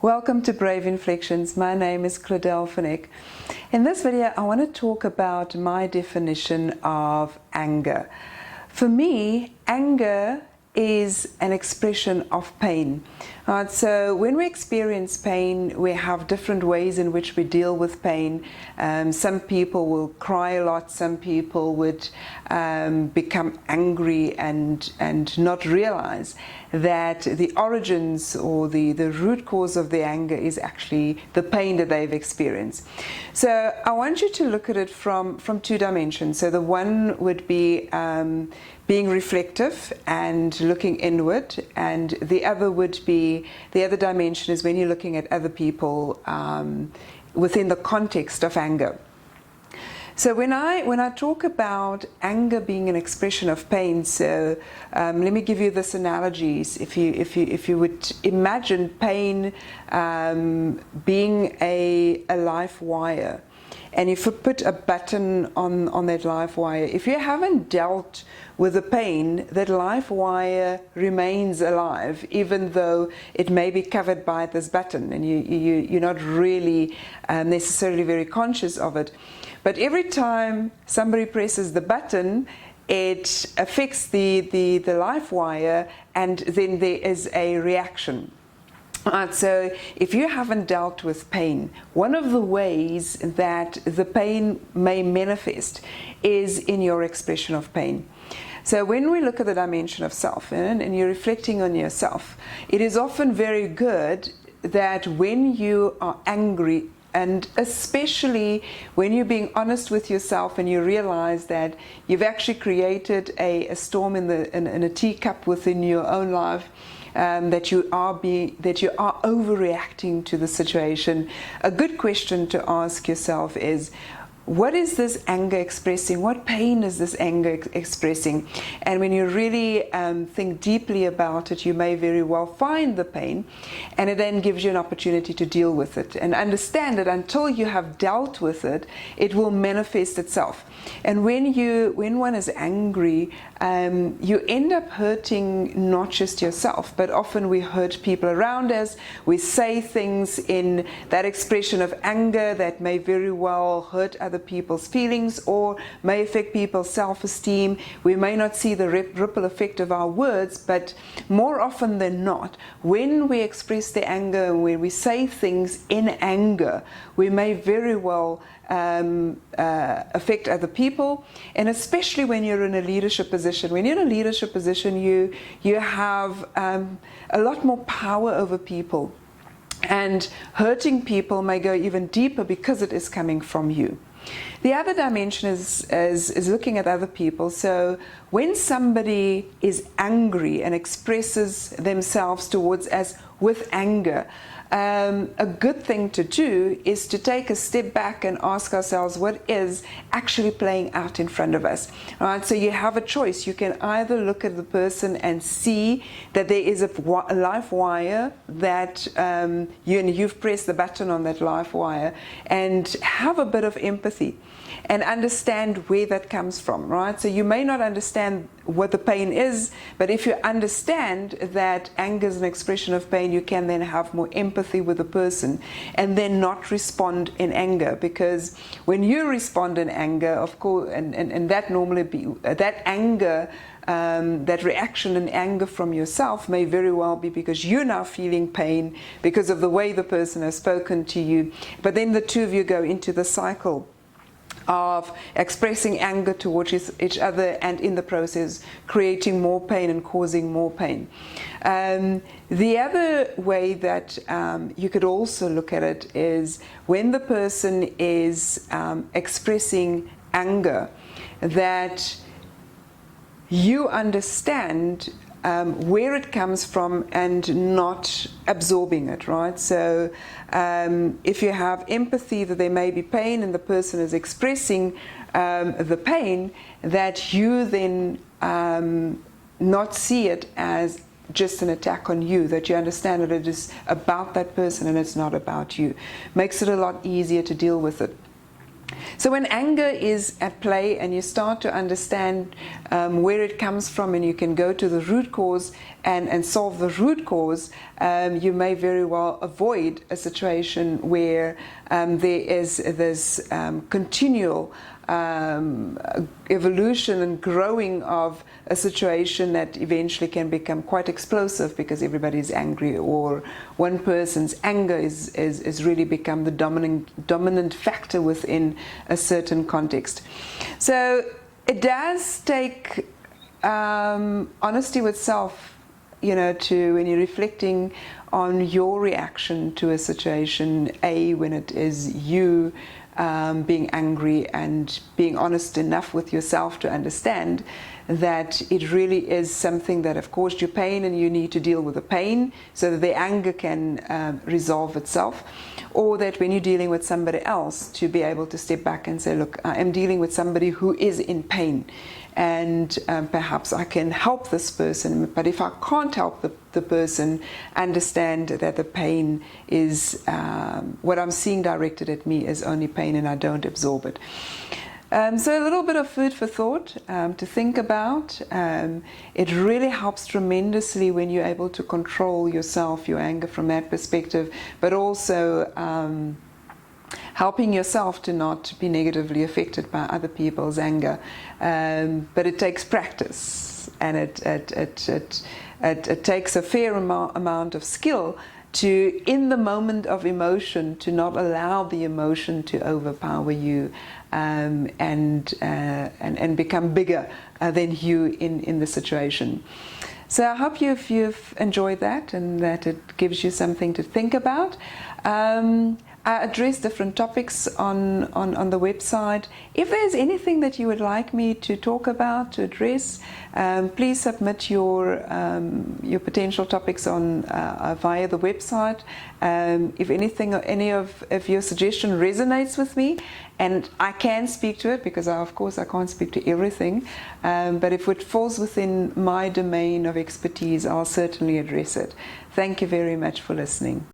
Welcome to Brave Inflexions. My name is Claudel Finnick. In this video, I want to talk about my definition of anger. For me, anger is an expression of pain. So when we experience pain, we have different ways in which we deal with pain. Some people will cry a lot, some people would become angry and not realize that the origins or the root cause of the anger is actually the pain that they've experienced. So I want you to look at it from two dimensions. So the one would be being reflective and looking inward, and the other would be, the other dimension is when you're looking at other people within the context of anger. So when I talk about anger being an expression of pain, so let me give you this analogies. If you would imagine pain being a live wire, and if you put a button on that live wire, if you haven't dealt with the pain, that live wire remains alive, even though it may be covered by this button, and you're not really necessarily very conscious of it. But every time somebody presses the button, it affects the live wire, and then there is a reaction. So if you haven't dealt with pain, one of the ways that the pain may manifest is in your expression of pain. So when we look at the dimension of self and you're reflecting on yourself, it is often very good that when you are angry, and especially when you're being honest with yourself and you realize that you've actually created a storm in a teacup within your own life, that you are overreacting to the situation, a good question to ask yourself is, what is this anger expressing? What pain is this anger expressing? And when you really think deeply about it, you may very well find the pain, and it then gives you an opportunity to deal with it and understand that until you have dealt with it, it will manifest itself. And when one is angry, you end up hurting not just yourself, but often we hurt people around us. We say things in that expression of anger that may very well hurt other people's feelings or may affect people's self-esteem. We may not see the ripple effect of our words, but more often than not, when we express the anger, when we say things in anger, we may very well affect other people, and especially when you're in a leadership position. When you're in a leadership position, you have a lot more power over people, and hurting people may go even deeper because it is coming from you. The other dimension is looking at other people. So when somebody is angry and expresses themselves towards us with anger, a good thing to do is to take a step back and ask ourselves what is actually playing out in front of us. All right, so you have a choice. You can either look at the person and see that there is a live wire that you've pressed the button on that live wire, and have a bit of empathy and understand where that comes from, right? So you may not understand what the pain is, but if you understand that anger is an expression of pain, you can then have more empathy with the person and then not respond in anger. Because when you respond in anger, of course, and that normally be that anger, that reaction and anger from yourself may very well be because you're now feeling pain because of the way the person has spoken to you. But then the two of you go into the cycle of expressing anger towards each other, and in the process creating more pain and causing more pain. The other way that you could also look at it is when the person is expressing anger, that you understand where it comes from and not absorbing it, right? So if you have empathy that there may be pain and the person is expressing the pain, that you then not see it as just an attack on you, that you understand that it is about that person and it's not about you. Makes it a lot easier to deal with it. So when anger is at play and you start to understand where it comes from, and you can go to the root cause and solve the root cause, you may very well avoid a situation where there is this continual evolution and growing of a situation that eventually can become quite explosive because everybody's angry, or one person's anger is really become the dominant factor within a certain context. So it does take honesty with self, you know, to when you're reflecting on your reaction to a situation, when it is you being angry, and being honest enough with yourself to understand that it really is something that have caused you pain, and you need to deal with the pain so that the anger can resolve itself. Or that when you're dealing with somebody else, to be able to step back and say, look, I am dealing with somebody who is in pain, and perhaps I can help this person, but if I can't help the person, understand that the pain is what I'm seeing directed at me is only pain, and I don't absorb it. So a little bit of food for thought to think about. It really helps tremendously when you're able to control yourself, your anger from that perspective, but also helping yourself to not be negatively affected by other people's anger. But it takes practice, and it takes a fair amount of skill to, in the moment of emotion, to not allow the emotion to overpower you and become bigger than you in the situation. So I hope you've enjoyed that, and that it gives you something to think about. I address different topics on the website. If there's anything that you would like me to talk about, to address, please submit your potential topics on via the website. If anything, any of your suggestion resonates with me, and I can speak to it, because of course I can't speak to everything, but if it falls within my domain of expertise, I'll certainly address it. Thank you very much for listening.